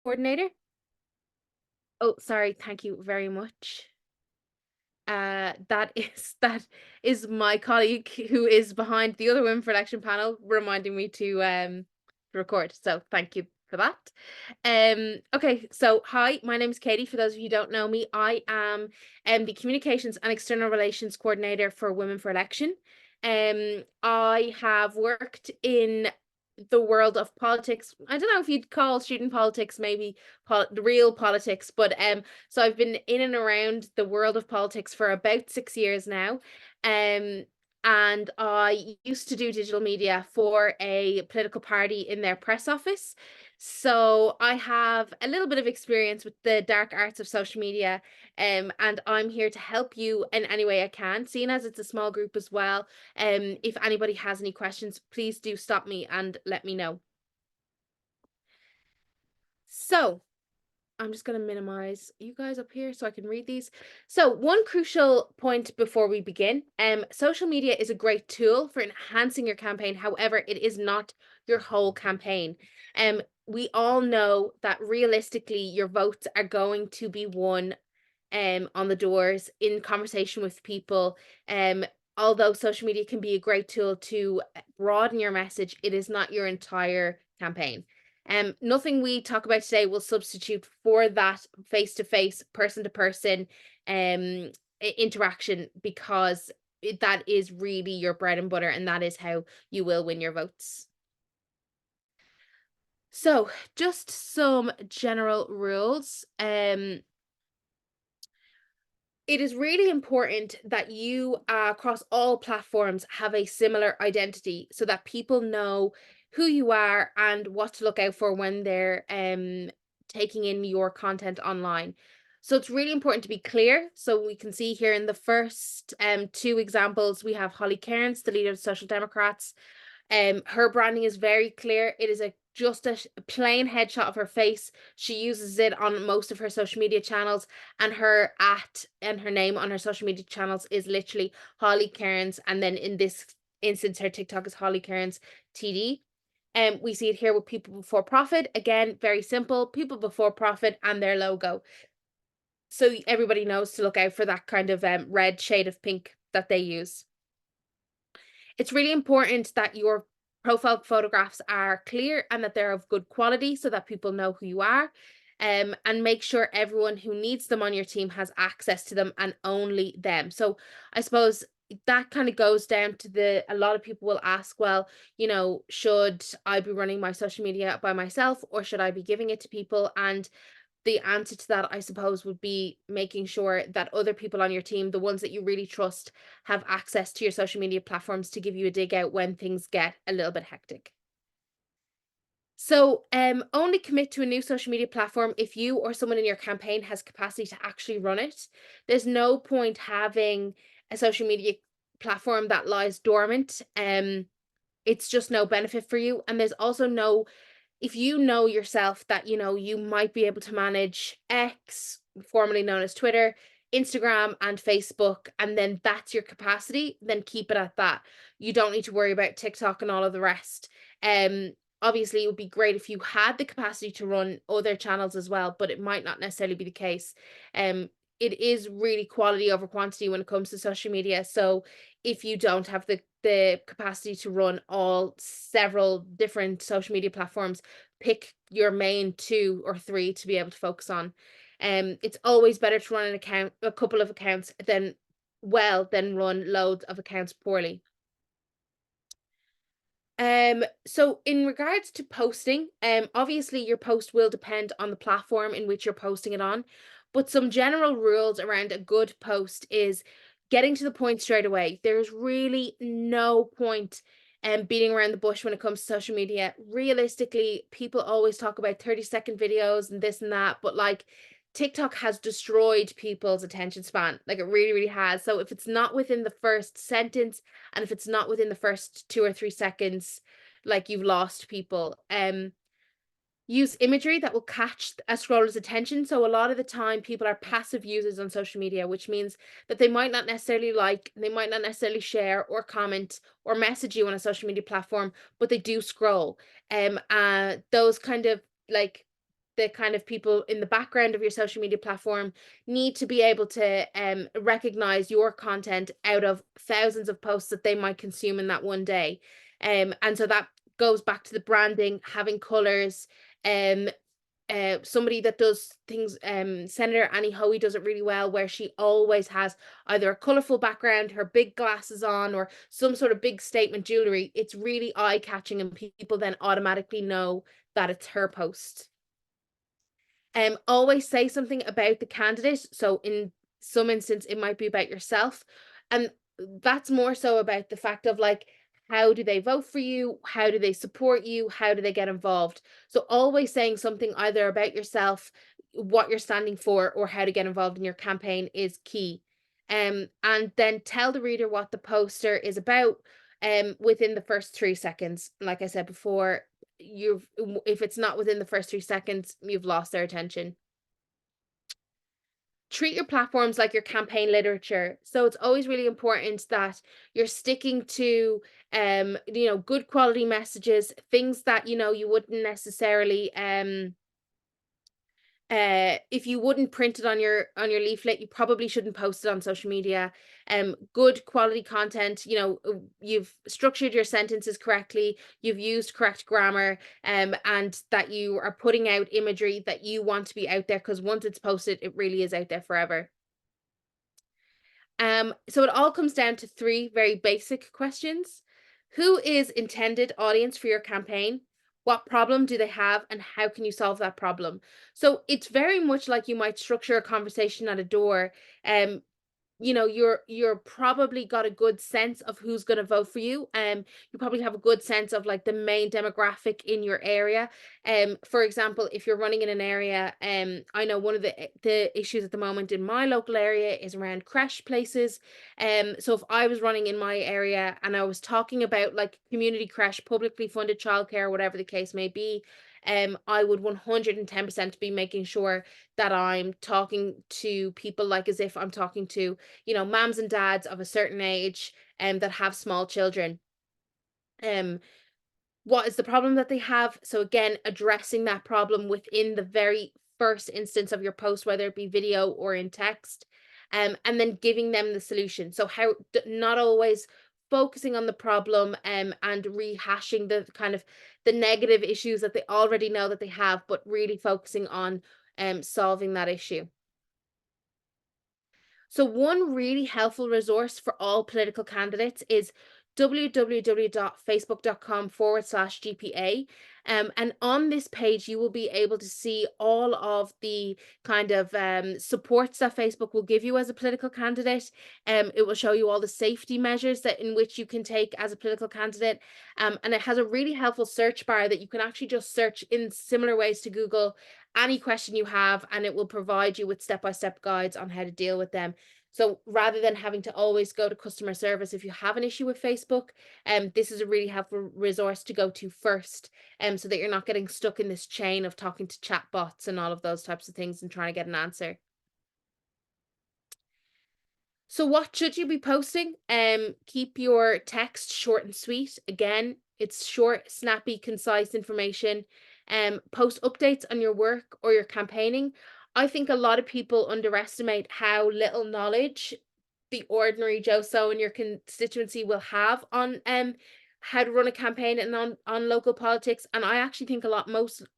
Coordinator? Oh, sorry. Thank you very much. That is my colleague who is behind the other Women for Election panel, reminding me to record. So thank you for that. Okay, so hi, my name is Katie. For those of you who don't know me, I am the Communications and External Relations Coordinator for Women for Election. I have worked in the world of politics. I don't know if you'd call student politics maybe real politics, but so I've been in and around the world of politics for about 6 years now. Um, and I used to do digital media for a political party in their press office. So I have a little bit of experience with the dark arts of social media. And I'm here to help you in any way I can, seeing as it's a small group as well. If anybody has any questions, please do stop me and let me know. So I'm just going to minimize you guys up here so I can read these. So one crucial point before we begin, social media is a great tool for enhancing your campaign. However, it is not your whole campaign. We all know that realistically your votes are going to be won on the doors in conversation with people. Although social media can be a great tool to broaden your message, it is not your entire campaign. Nothing we talk about today will substitute for that face-to-face, person-to-person interaction, because that is really your bread and butter, and that is how you will win your votes. So, just some general rules. It is really important that you, across all platforms, have a similar identity so that people know who you are and what to look out for when they're taking in your content online. So it's really important to be clear. So we can see here in the first two examples, we have Holly Cairns, the leader of the Social Democrats. Her branding is very clear. It is just a plain headshot of her face. She uses it on most of her social media channels, and her name on her social media channels is literally Holly Cairns, and then in this instance, her TikTok is Holly Cairns TD. We see it here with People Before Profit. Again, very simple. People Before Profit and their logo. So everybody knows to look out for that kind of red shade of pink that they use. It's really important that your profile photographs are clear and that they're of good quality so that people know who you are. And make sure everyone who needs them on your team has access to them and only them. So I suppose that kind of goes down to a lot of people will ask, well, should I be running my social media by myself or should I be giving it to people? And the answer to that, I suppose, would be making sure that other people on your team, the ones that you really trust, have access to your social media platforms to give you a dig out when things get a little bit hectic. So, only commit to a new social media platform if you or someone in your campaign has capacity to actually run it. There's no point having a social media platform that lies dormant. It's just no benefit for you. And there's also no if you know yourself that, you might be able to manage X, formerly known as Twitter, Instagram, and Facebook, and then that's your capacity, then keep it at that. You don't need to worry about TikTok and all of the rest. Obviously, it would be great if you had the capacity to run other channels as well, but it might not necessarily be the case. It is really quality over quantity when it comes to social media. So if you don't have the capacity to run all several different social media platforms, pick your main 2 or 3 to be able to focus on. It's always better to run a couple of accounts than run loads of accounts poorly. So in regards to posting, obviously your post will depend on the platform in which you're posting it on, but some general rules around a good post is getting to the point straight away. There's really no point beating around the bush when it comes to social media. Realistically, people always talk about 30-second videos and this and that, but like TikTok has destroyed people's attention span. Like it really, really has. So if it's not within the first sentence and if it's not within the first 2 or 3 seconds, like you've lost people. Use imagery that will catch a scroller's attention. So a lot of the time people are passive users on social media, which means that they might not necessarily they might not necessarily share or comment or message you on a social media platform, but they do scroll. Those kind of like the kind of people in the background of your social media platform need to be able to recognize your content out of thousands of posts that they might consume in that one day. And so that goes back to the branding, having colors. Somebody that does things, Senator Annie Hoey does it really well, where she always has either a colorful background, her big glasses on, or some sort of big statement jewelry. It's really eye-catching, and people then automatically know that it's her post. Always say something about the candidate. So in some instance, it might be about yourself. And that's more so about the fact of like, how do they vote for you? How do they support you? How do they get involved? So always saying something either about yourself, what you're standing for, or how to get involved in your campaign is key. And then tell the reader what the poster is about within the first 3 seconds. Like I said before, if it's not within the first 3 seconds, you've lost their attention. Treat your platforms like your campaign literature. So it's always really important that you're sticking to good quality messages, things that you wouldn't necessarily if you wouldn't print it on your leaflet, you probably shouldn't post it on social media. Good quality content, you've structured your sentences correctly, you've used correct grammar, and that you are putting out imagery that you want to be out there, because once it's posted, it really is out there forever. So it all comes down to 3 very basic questions. Who is intended audience for your campaign? What problem do they have, and how can you solve that problem? So it's very much like you might structure a conversation at a door. You're probably got a good sense of who's going to vote for you. You probably have a good sense of like the main demographic in your area. For example, if you're running in an area, I know one of the issues at the moment in my local area is around creche places. So if I was running in my area and I was talking about like community creche, publicly funded childcare, whatever the case may be, I would 110% be making sure that I'm talking to people like as if I'm talking to moms and dads of a certain age that have small children. What is the problem that they have? So again, addressing that problem within the very first instance of your post, whether it be video or in text, and then giving them the solution. So how not always focusing on the problem and rehashing the kind of the negative issues that they already know that they have, but really focusing on solving that issue. So one really helpful resource for all political candidates is www.facebook.com/GPA. And on this page, you will be able to see all of the kind of supports that Facebook will give you as a political candidate. It will show you all the safety measures that in which you can take as a political candidate. And it has a really helpful search bar that you can actually just search in similar ways to Google any question you have, and it will provide you with step-by-step guides on how to deal with them. So rather than having to always go to customer service if you have an issue with Facebook, this is a really helpful resource to go to first, so that you're not getting stuck in this chain of talking to chatbots and all of those types of things and trying to get an answer. So what should you be posting? Keep your text short and sweet. Again, it's short, snappy, concise information. Post updates on your work or your campaigning. I think a lot of people underestimate how little knowledge the ordinary Joe So in your constituency will have on how to run a campaign and on local politics. And I actually think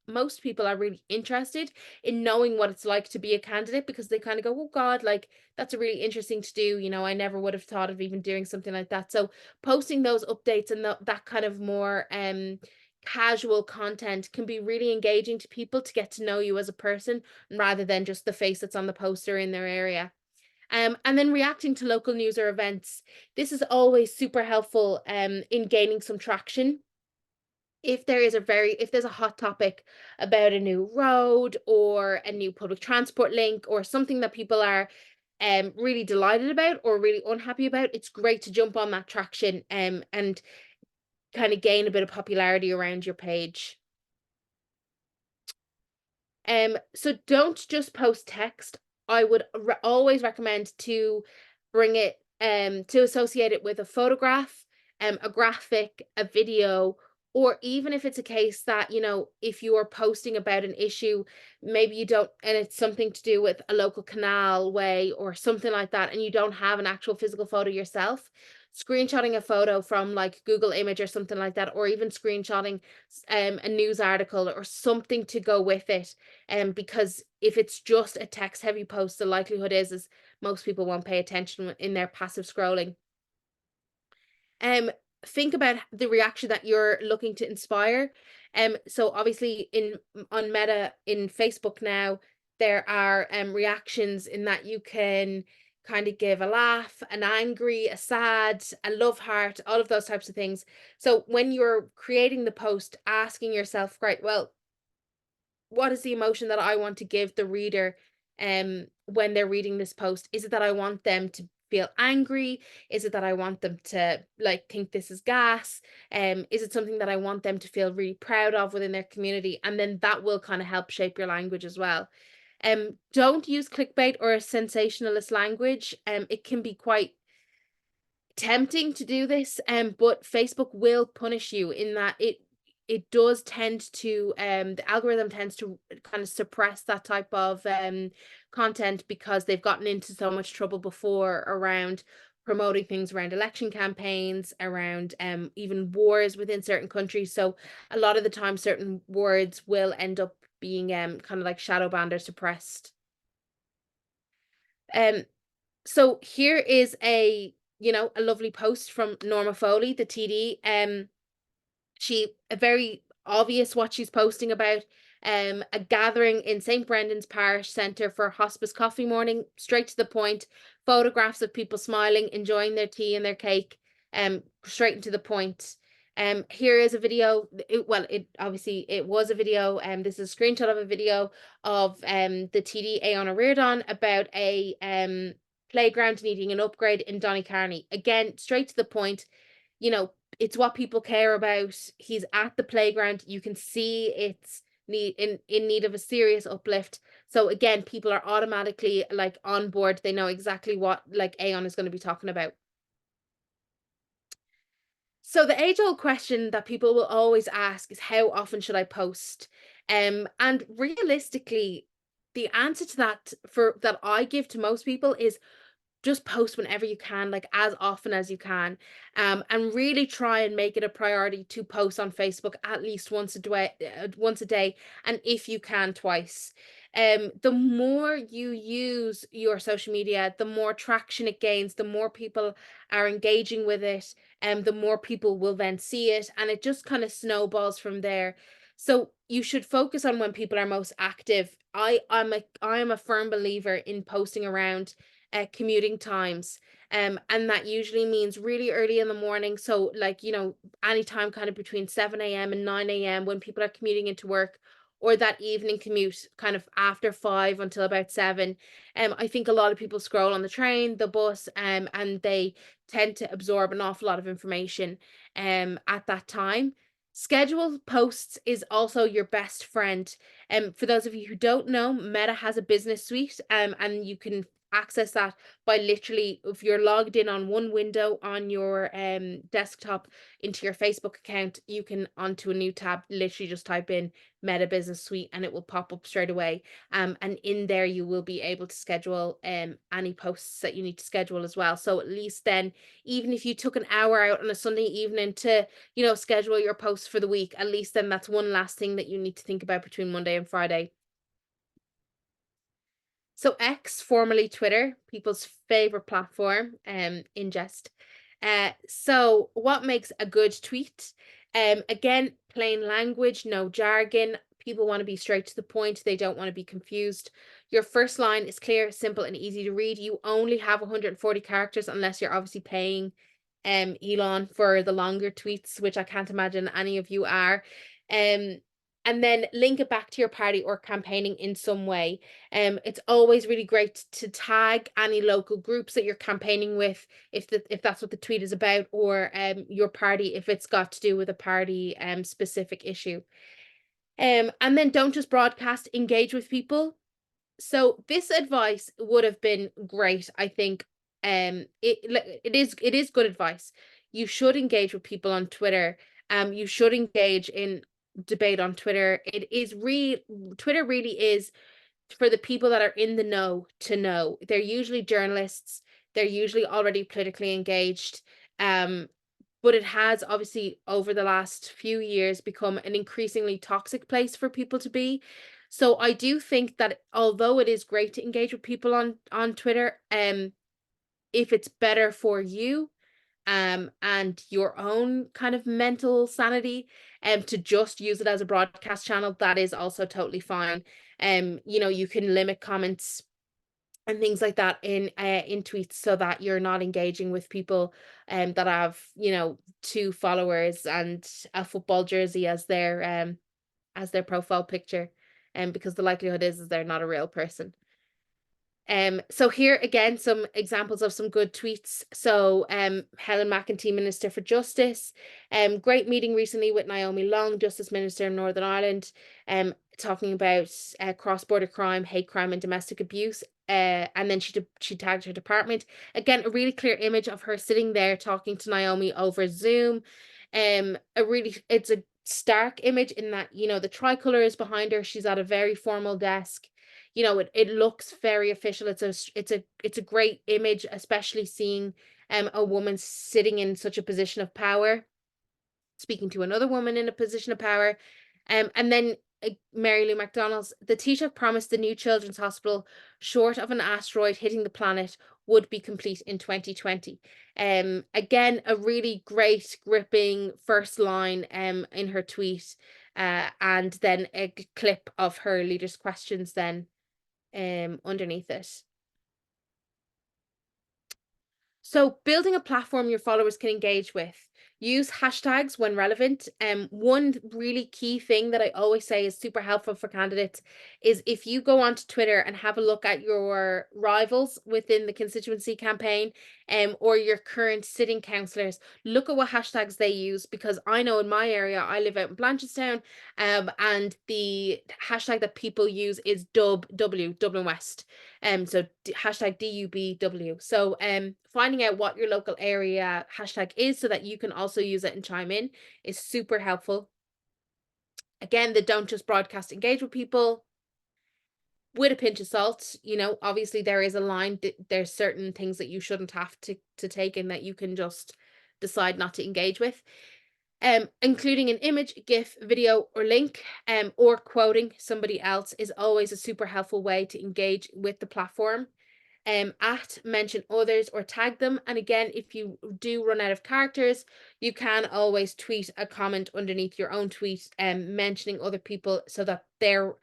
most people are really interested in knowing what it's like to be a candidate, because they kind of go, oh God, like that's a really interesting to do. I never would have thought of even doing something like that. So posting those updates and that kind of more casual content can be really engaging to people to get to know you as a person, rather than just the face that's on the poster in their area. And then reacting to local news or events. This is always super helpful in gaining some traction. If there's a hot topic about a new road or a new public transport link or something that people are really delighted about or really unhappy about, it's great to jump on that traction and kind of gain a bit of popularity around your page. So don't just post text. I would always recommend to bring it to associate it with a photograph, a graphic, a video, Or even if it's a case that, if you are posting about an issue, maybe you don't, and it's something to do with a local canal way or something like that, and you don't have an actual physical photo yourself, screenshotting a photo from like Google Image or something like that, or even screenshotting a news article or something to go with it. Because if it's just a text heavy post, the likelihood is most people won't pay attention in their passive scrolling. Um, think about the reaction that you're looking to inspire. So obviously on Meta in Facebook now, there are reactions in that you can kind of give a laugh, an angry, a sad, a love heart, all of those types of things. So when you're creating the post, asking yourself, right, well, what is the emotion that I want to give the reader when they're reading this post? Is it that I want them to feel angry? Is it that I want them to like think this is gas? Is it something that I want them to feel really proud of within their community? And then that will kind of help shape your language as well. Don't use clickbait or sensationalist language. It can be quite tempting to do this, but Facebook will punish you in that it does tend to the algorithm tends to kind of suppress that type of content because they've gotten into so much trouble before around promoting things around election campaigns, around even wars within certain countries. So a lot of the time certain words will end up being kind of like shadow banned or suppressed. Um so here is a lovely post from Norma Foley, the TD. She a very obvious what she's posting about. A gathering in St. Brendan's Parish Centre for Hospice Coffee Morning, straight to the point, photographs of people smiling, enjoying their tea and their cake, straight into the point. Here is a video. It obviously it was a video. This is a screenshot of a video of the TD Aona Reardon about a playground needing an upgrade in Donnycarney. Again, straight to the point. It's what people care about. He's at the playground. You can see it's in need of a serious uplift. So again, people are automatically like on board. They know exactly what like Aon is going to be talking about. So the age-old question that people will always ask is how often should I post? And realistically, the answer to that for that I give to most people is just post whenever you can, like as often as you can, and really try and make it a priority to post on Facebook at least once a day, and if you can, twice. The more you use your social media, the more traction it gains, the more people are engaging with it, and the more people will then see it, and it just kind of snowballs from there. So you should focus on when people are most active. I am a firm believer in posting around commuting times. And that usually means really early in the morning. So, like, anytime kind of between 7 a.m. and 9 a.m. when people are commuting into work, or that evening commute kind of after 5 until about 7. I think a lot of people scroll on the train, the bus, and they tend to absorb an awful lot of information at that time. Scheduled posts is also your best friend. For those of you who don't know, Meta has a business suite, and you can access that by literally, if you're logged in on one window on your desktop into your Facebook account, you can onto a new tab, literally just type in Meta Business Suite and it will pop up straight away. And in there you will be able to schedule any posts that you need to schedule as well. So at least then, even if you took an hour out on a Sunday evening to schedule your posts for the week, at least then that's one last thing that you need to think about between Monday and Friday. So X, formerly Twitter, people's favorite platform, in jest. So what makes a good tweet? Again, plain language, no jargon. People want to be straight to the point. They don't want to be confused. Your first line is clear, simple, and easy to read. You only have 140 characters unless you're obviously paying Elon for the longer tweets, which I can't imagine any of you are. And then link it back to your party or campaigning in some way. It's always really great to tag any local groups that you're campaigning with, if that's what the tweet is about, or your party if it's got to do with a party specific issue. And then don't just broadcast, engage with people. So this advice would have been great, I think. It is good advice. You should engage with people on Twitter, You should engage in debate on Twitter. Twitter really is for the people that are in the know to know. They're usually journalists. They're usually already politically engaged. Um, but it has obviously over the last few years become an increasingly toxic place for people to be. So I do think that although it is great to engage with people on Twitter, if it's better for you and your own kind of mental sanity, to just use it as a broadcast channel, that is also totally fine. You can limit comments and things like that in tweets so that you're not engaging with people that have, 2 followers and a football jersey as their profile picture, because the likelihood is they're not a real person. So here again, some examples of some good tweets. So Helen McEntee, Minister for Justice, great meeting recently with Naomi Long, Justice Minister in Northern Ireland, talking about cross-border crime, hate crime, and domestic abuse. And then she tagged her department. Again, a really clear image of her sitting there talking to Naomi over Zoom. It's a stark image in that, the tricolour is behind her. She's at a very formal desk. It looks very official. It's a great image, especially seeing a woman sitting in such a position of power, speaking to another woman in a position of power. And then Mary Lou McDonald's, the Taoiseach promised the new children's hospital, short of an asteroid hitting the planet, would be complete in 2020. Again, a really great, gripping first line in her tweet, and then a clip of her leaders' questions then underneath it. So building a platform your followers can engage with. Use hashtags when relevant. One really key thing that I always say is super helpful for candidates is if you go onto Twitter and have a look at your rivals within the constituency campaign, or your current sitting councillors, look at what hashtags they use, because I know in my area, I live out in Blanchardstown, and the hashtag that people use is Dublin West. So hashtag DUBW. So finding out what your local area hashtag is so that you can also use it and chime in is super helpful. Again, they don't just broadcast, engage with people with a pinch of salt. Obviously there is a line. There's certain things that you shouldn't have to take and that you can just decide not to engage with. Including an image, GIF, video, or link, or quoting somebody else is always a super helpful way to engage with the platform. Mention others or tag them. And again, if you do run out of characters, you can always tweet a comment underneath your own tweet, mentioning other people so that they're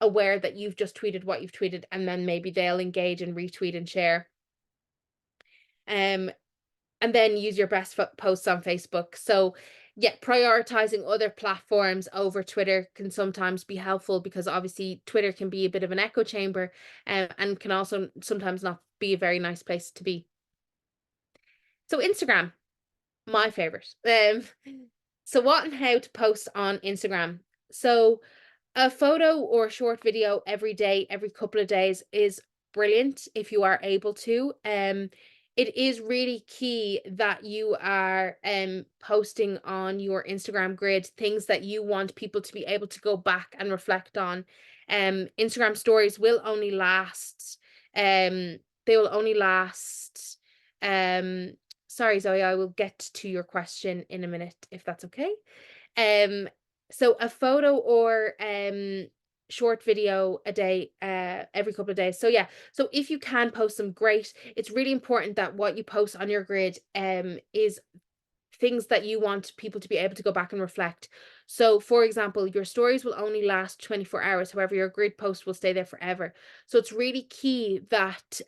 aware that you've just tweeted what you've tweeted, and then maybe they'll engage and retweet and share. And then use your best posts on Facebook. So yeah, prioritizing other platforms over Twitter can sometimes be helpful, because obviously Twitter can be a bit of an echo chamber, and can also sometimes not be a very nice place to be. So Instagram, my favorite. So what and how to post on Instagram. So a photo or short video every day, every couple of days is brilliant if you are able to. It is really key that you are posting on your Instagram grid things that you want people to be able to go back and reflect on. Instagram stories will only last, they will only last, sorry, Zoe, I will get to your question in a minute, if that's okay. So a photo or short video a day, every couple of days. So yeah, so if you can post them, great. It's really important that what you post on your grid is things that you want people to be able to go back and reflect. So for example, your stories will only last 24 hours. However, your grid post will stay there forever. So it's really key that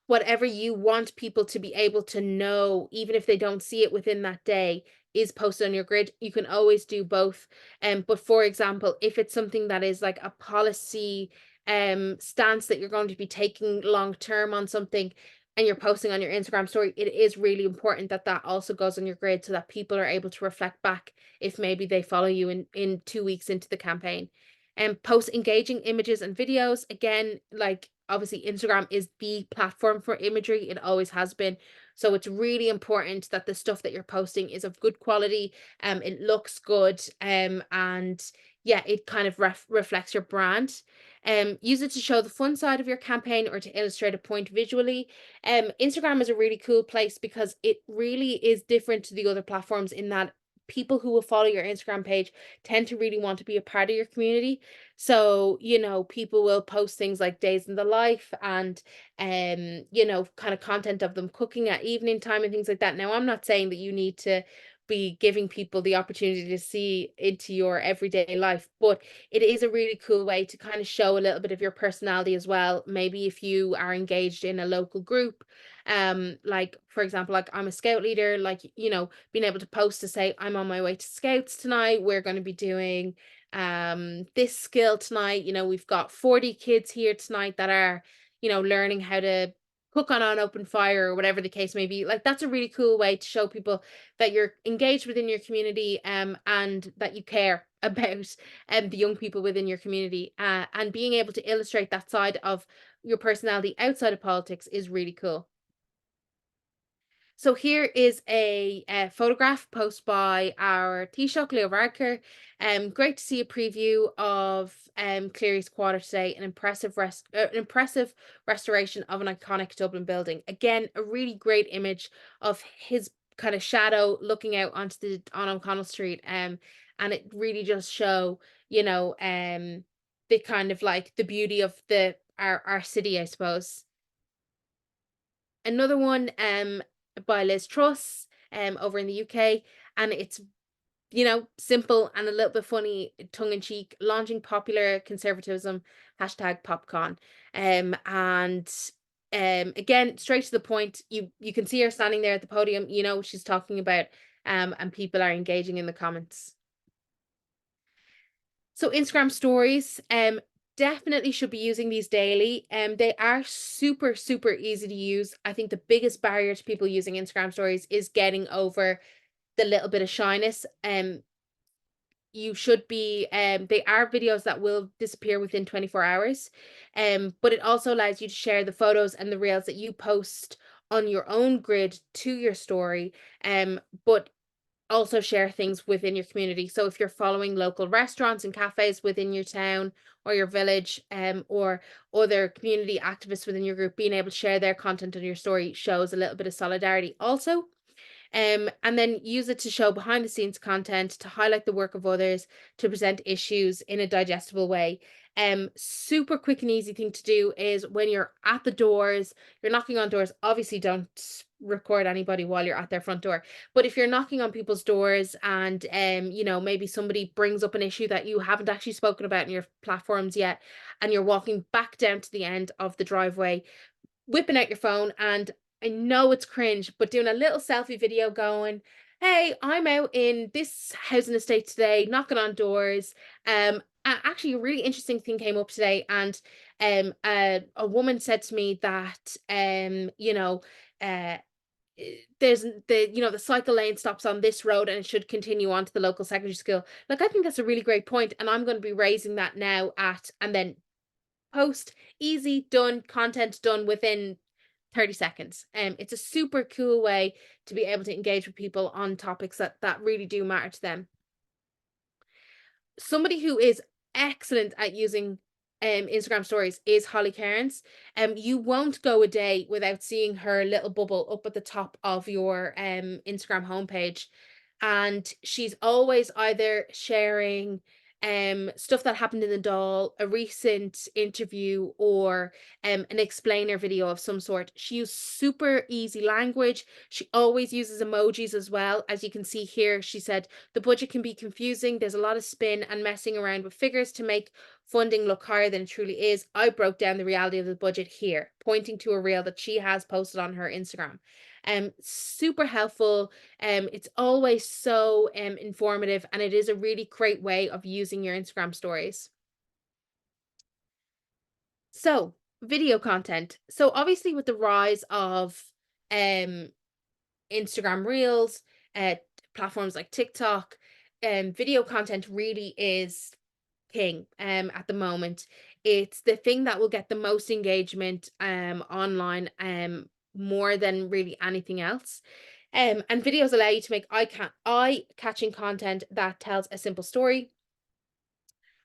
whatever you want people to be able to know, even if they don't see it within that day, is posted on your grid. You can always do both. But for example, if it's something that is like a policy stance that you're going to be taking long term on something, and you're posting on your Instagram story, it is really important that that also goes on your grid so that people are able to reflect back if maybe they follow you in 2 weeks into the campaign. And post engaging images and videos. Again, like obviously Instagram is the platform for imagery. It always has been. So it's really important that the stuff that you're posting is of good quality, it looks good, and yeah, it kind of reflects your brand. Use it to show the fun side of your campaign or to illustrate a point visually. Instagram is a really cool place because it really is different to the other platforms in that people who will follow your Instagram page tend to really want to be a part of your community. So, people will post things like days in the life and kind of content of them cooking at evening time and things like that. Now, I'm not saying that you need to be giving people the opportunity to see into your everyday life, but it is a really cool way to kind of show a little bit of your personality as well. Maybe if you are engaged in a local group, like for example, like I'm a scout leader, like, being able to post to say, I'm on my way to scouts tonight. We're going to be doing this skill tonight. We've got 40 kids here tonight that are, learning how to cook on an open fire or whatever the case may be. Like that's a really cool way to show people that you're engaged within your community, and that you care about the young people within your community, and being able to illustrate that side of your personality outside of politics is really cool. So here is a photograph post by our Taoiseach Leo Varadkar. Great to see a preview of Cleary's Quarter today. An impressive restoration of an iconic Dublin building. Again, a really great image of his kind of shadow looking out onto on O'Connell Street. And it really just show, the kind of like the beauty of the our city, I suppose. Another one, by Liz Truss, over in the UK, and it's, simple and a little bit funny, tongue in cheek, launching popular conservatism, #popcon. And again, straight to the point. You can see her standing there at the podium, what she's talking about, and people are engaging in the comments. So Instagram stories, definitely should be using these daily. They are super, super easy to use. I think the biggest barrier to people using Instagram stories is getting over the little bit of shyness. You should be, they are videos that will disappear within 24 hours. But it also allows you to share the photos and the reels that you post on your own grid to your story. But also share things within your community. So if you're following local restaurants and cafes within your town or your village, or other community activists within your group, being able to share their content on your story shows a little bit of solidarity also. And then use it to show behind the scenes content, to highlight the work of others, to present issues in a digestible way. Super quick and easy thing to do is when you're at the doors, you're knocking on doors. Obviously, don't record anybody while you're at their front door. But if you're knocking on people's doors and maybe somebody brings up an issue that you haven't actually spoken about in your platforms yet, and you're walking back down to the end of the driveway, whipping out your phone, and I know it's cringe, but doing a little selfie video going, "Hey, I'm out in this housing estate today, knocking on doors." Actually, a really interesting thing came up today, and a woman said to me that uh, there's the cycle lane stops on this road and it should continue on to the local secondary school. Like, I think that's a really great point, and I'm going to be raising that now and then post, easy, done, content done within 30 seconds. It's a super cool way to be able to engage with people on topics that really do matter to them. Somebody who is excellent at using Instagram stories is Holly Cairns. You won't go a day without seeing her little bubble up at the top of your Instagram homepage. And she's always either sharing stuff that happened in the doll, a recent interview, or an explainer video of some sort. She uses super easy language. She always uses emojis as well. As you can see here, she said the budget can be confusing. There's a lot of spin and messing around with figures to make funding look higher than it truly is. I broke down the reality of the budget here, pointing to a reel that she has posted on her Instagram. Super helpful. It's always so informative, and it is a really great way of using your Instagram stories. So, video content. So obviously with the rise of um Instagram Reels, platforms like TikTok, video content really is king at the moment. It's the thing that will get the most engagement online, more than really anything else. And videos allow you to make eye-catching content that tells a simple story.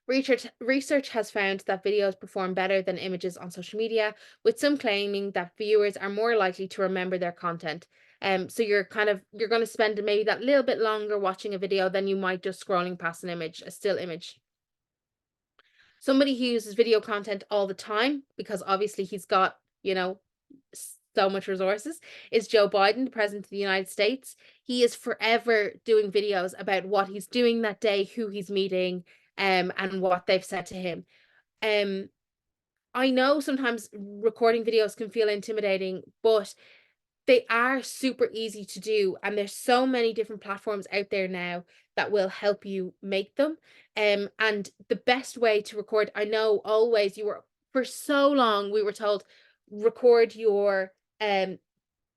Research has found that videos perform better than images on social media, with some claiming that viewers are more likely to remember their content. So you're going to spend maybe that little bit longer watching a video than you might just scrolling past an image, a still image. Somebody who uses video content all the time, because obviously he's got, so much resources, is Joe Biden, the president of the United States. He is forever doing videos about what he's doing that day, who he's meeting, and what they've said to him. Um, I know sometimes recording videos can feel intimidating, but they are super easy to do, and there's so many different platforms out there now that will help you make them. And the best way to record, I know always for so long we were told record your um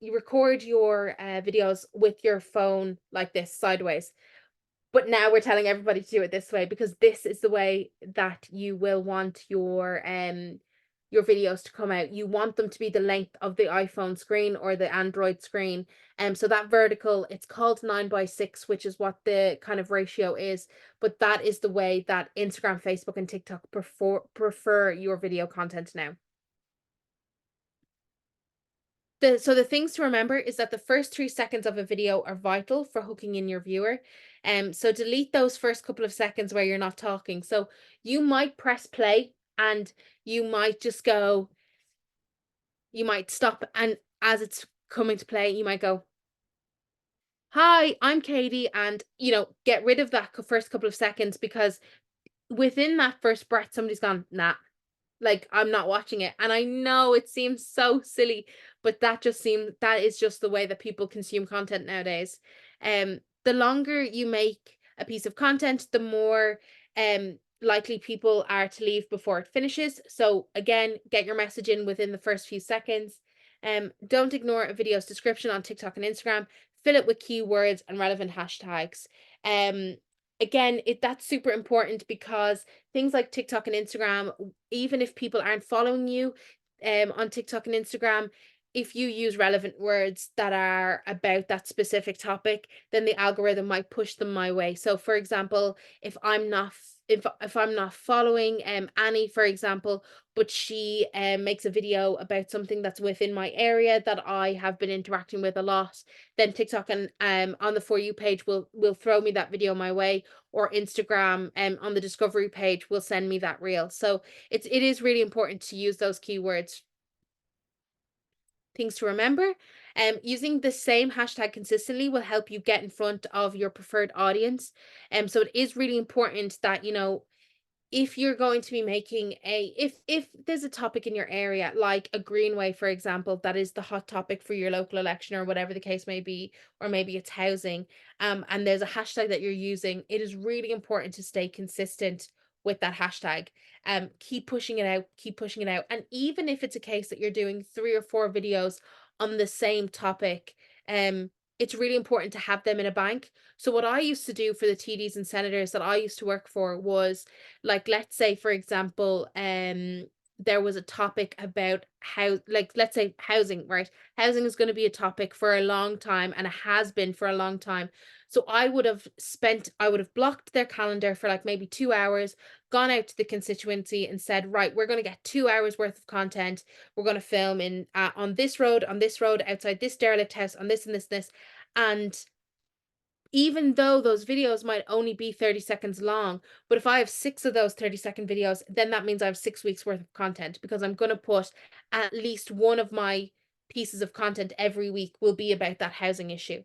videos with your phone like this sideways. But now we're telling everybody to do it this way, because this is the way that you will want your videos to come out. You want them to be the length of the iPhone screen or the Android screen. So that vertical, it's called 9:6, which is what the kind of ratio is. But that is the way that Instagram, Facebook, and TikTok prefer your video content now. So the things to remember is that the first 3 seconds of a video are vital for hooking in your viewer. So delete those first couple of seconds where you're not talking. So you might press play and you might just go, you might stop, and as it's coming to play, you might go, "Hi, I'm Katie," and get rid of that first couple of seconds, because within that first breath, somebody's gone, "Nah, like, I'm not watching it." And I know it seems so silly, but that is just the way that people consume content nowadays. The longer you make a piece of content, the more likely people are to leave before it finishes. So again, get your message in within the first few seconds. Don't ignore a video's description on TikTok and Instagram. Fill it with keywords and relevant hashtags. Um, Again, that's super important, because things like TikTok and Instagram, even if people aren't following you on TikTok and Instagram, if you use relevant words that are about that specific topic, then the algorithm might push them my way. So for example, if I'm not following Annie, for example, but she makes a video about something that's within my area that I have been interacting with a lot, then TikTok and on the For You page will throw me that video my way, or Instagram on the discovery page will send me that reel. So it is really important to use those keywords. Things to remember: using the same hashtag consistently will help you get in front of your preferred audience. So it is really important that if you're going to be making if there's a topic in your area, like a greenway, for example, that is the hot topic for your local election or whatever the case may be, or maybe it's housing, and there's a hashtag that you're using, it is really important to stay consistent with that hashtag. Keep pushing it out, keep pushing it out. And even if it's a case that you're doing 3 or 4 videos on the same topic, it's really important to have them in a bank. So what I used to do for the TDs and senators that I used to work for was, like, let's say for example, there was a topic about how, like, let's say housing, right? Housing is going to be a topic for a long time, and it has been for a long time. So I would have blocked their calendar for like maybe 2 hours, gone out to the constituency and said, right, we're going to get 2 hours worth of content. We're going to film in on this road, outside this derelict house, on this and this and this. And even though those videos might only be 30 seconds long, but if I have 6 of those 30-second videos, then that means I have 6 weeks worth of content, because I'm going to put at least one of my pieces of content every week will be about that housing issue.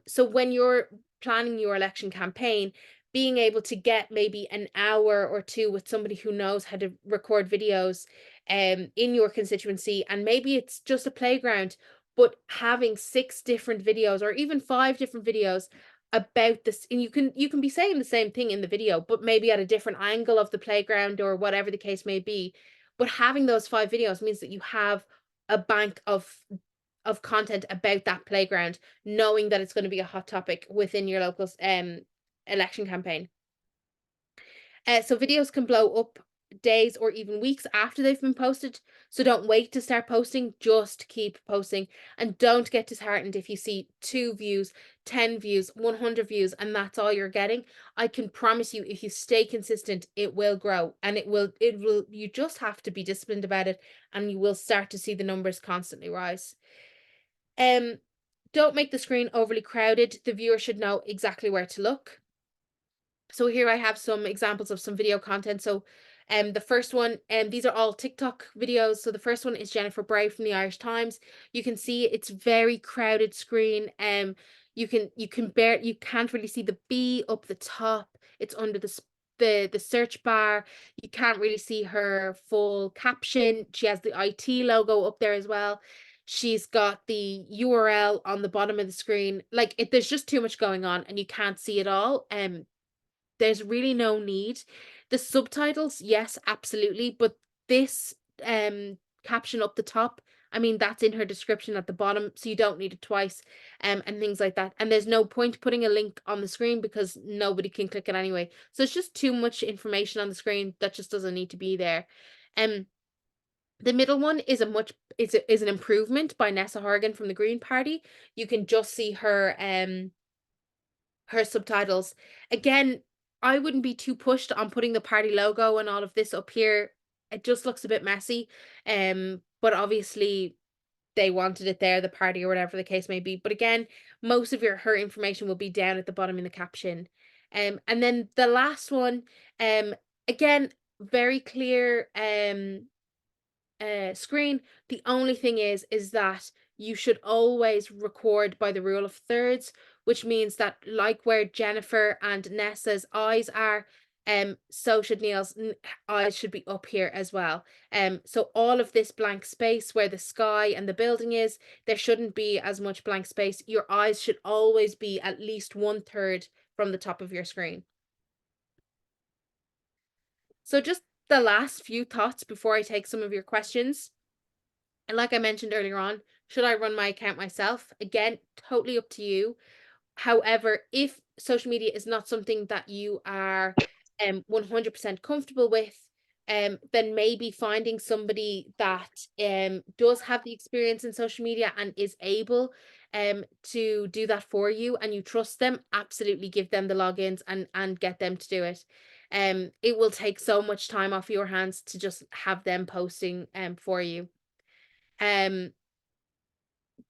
So when you're planning your election campaign, being able to get maybe an hour or two with somebody who knows how to record videos in your constituency, and maybe it's just a playground, but having 6 different videos or even 5 different videos about this, and you can be saying the same thing in the video, but maybe at a different angle of the playground or whatever the case may be. But having those 5 videos means that you have a bank of content about that playground, knowing that it's going to be a hot topic within your local election campaign. So videos can blow up days or even weeks after they've been posted. So don't wait to start posting, just keep posting. And don't get disheartened if you see 2 views, 10 views, 100 views, and that's all you're getting. I can promise you, if you stay consistent, it will grow, and you just have to be disciplined about it, and you will start to see the numbers constantly rise. Um, don't make the screen overly crowded. The viewer should know exactly where to look. So here I have some examples of some video content. So the first one, these are all TikTok videos. So the first one is Jennifer Bray from the Irish Times. You can see it's very crowded screen. You can't really see the B up the top. It's under the search bar. You can't really see her full caption. She has the IT logo up there as well. She's got the URL on the bottom of the screen. Like, there's just too much going on and you can't see it all. There's really no need. The subtitles, yes, absolutely, but this caption up the top, I mean, that's in her description at the bottom, so you don't need it twice, and things like that. And there's no point putting a link on the screen because nobody can click it anyway. So it's just too much information on the screen that just doesn't need to be there. The middle one is an improvement by Nessa Horgan from the Green Party. You can just see her subtitles. Again, I wouldn't be too pushed on putting the party logo and all of this up here. It just looks a bit messy. But obviously they wanted it there, the party or whatever the case may be. But again, most of her information will be down at the bottom in the caption. And then the last one, again, very clear screen. The only thing is that you should always record by the rule of thirds, which means that, like where Jennifer and Nessa's eyes are, so should Neil's eyes should be up here as well. So all of this blank space where the sky and the building is, there shouldn't be as much blank space. Your eyes should always be at least 1/3 from the top of your screen. So just the last few thoughts before I take some of your questions. And like I mentioned earlier on, should I run my account myself? Again, totally up to you. However, if social media is not something that you are 100% comfortable with, then maybe finding somebody that does have the experience in social media and is able to do that for you, and you trust them, absolutely give them the logins and get them to do it. It will take so much time off your hands to just have them posting for you. Um,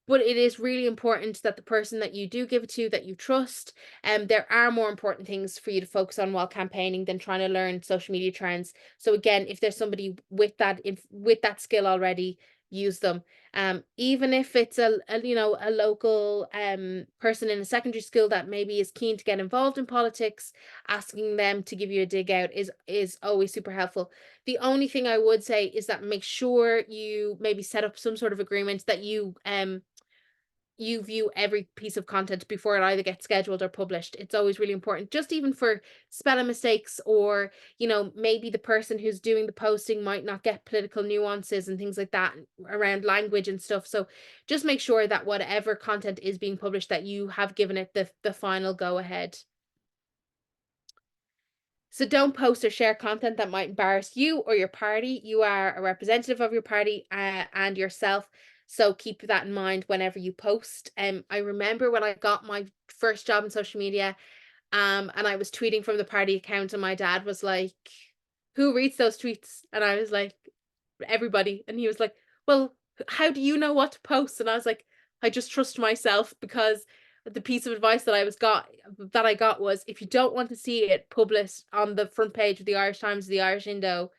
but it is really important that the person that you do give it to, that you trust, there are more important things for you to focus on while campaigning than trying to learn social media trends. So again, if there's somebody with that skill already, use them. Even if it's a local person in a secondary school that maybe is keen to get involved in politics, asking them to give you a dig out is always super helpful. The only thing I would say is that make sure you maybe set up some sort of agreement that you view every piece of content before it either gets scheduled or published. It's always really important, just even for spelling mistakes, or maybe the person who's doing the posting might not get political nuances and things like that around language and stuff. So just make sure that whatever content is being published, that you have given it the final go ahead. So don't post or share content that might embarrass you or your party. You are a representative of your party and yourself. So keep that in mind whenever you post. I remember when I got my first job in social media, and I was tweeting from the party account, and my dad was like, "Who reads those tweets?" And I was like, "Everybody." And he was like, "Well, how do you know what to post?" And I was like, "I just trust myself, because the piece of advice that I got was, if you don't want to see it published on the front page of the Irish Times, the Irish Indo,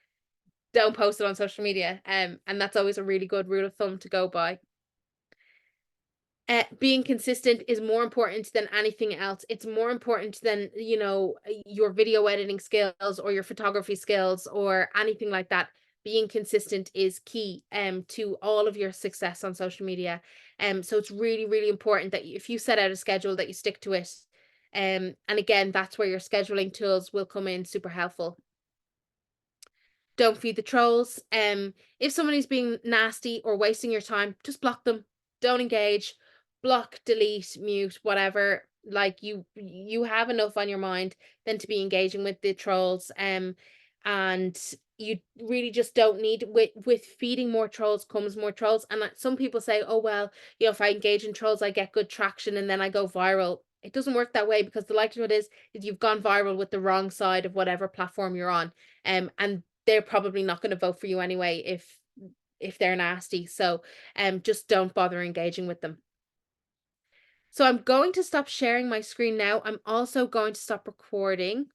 don't post it on social media." And that's always a really good rule of thumb to go by. Being consistent is more important than anything else. It's more important than, your video editing skills or your photography skills or anything like that. Being consistent is key to all of your success on social media. So it's really, really important that if you set out a schedule, that you stick to it. And again, that's where your scheduling tools will come in super helpful. Don't feed the trolls. If someone is being nasty or wasting your time, just block them. Don't engage. Block, delete, mute, whatever. Like, you have enough on your mind than to be engaging with the trolls. and you really just don't need, with feeding more trolls comes more trolls. And some people say, oh well, if I engage in trolls, I get good traction and then I go viral. It doesn't work that way, because the likelihood is you've gone viral with the wrong side of whatever platform you're on. And they're probably not going to vote for you anyway if they're nasty. So just don't bother engaging with them. So I'm going to stop sharing my screen now. I'm also going to stop recording.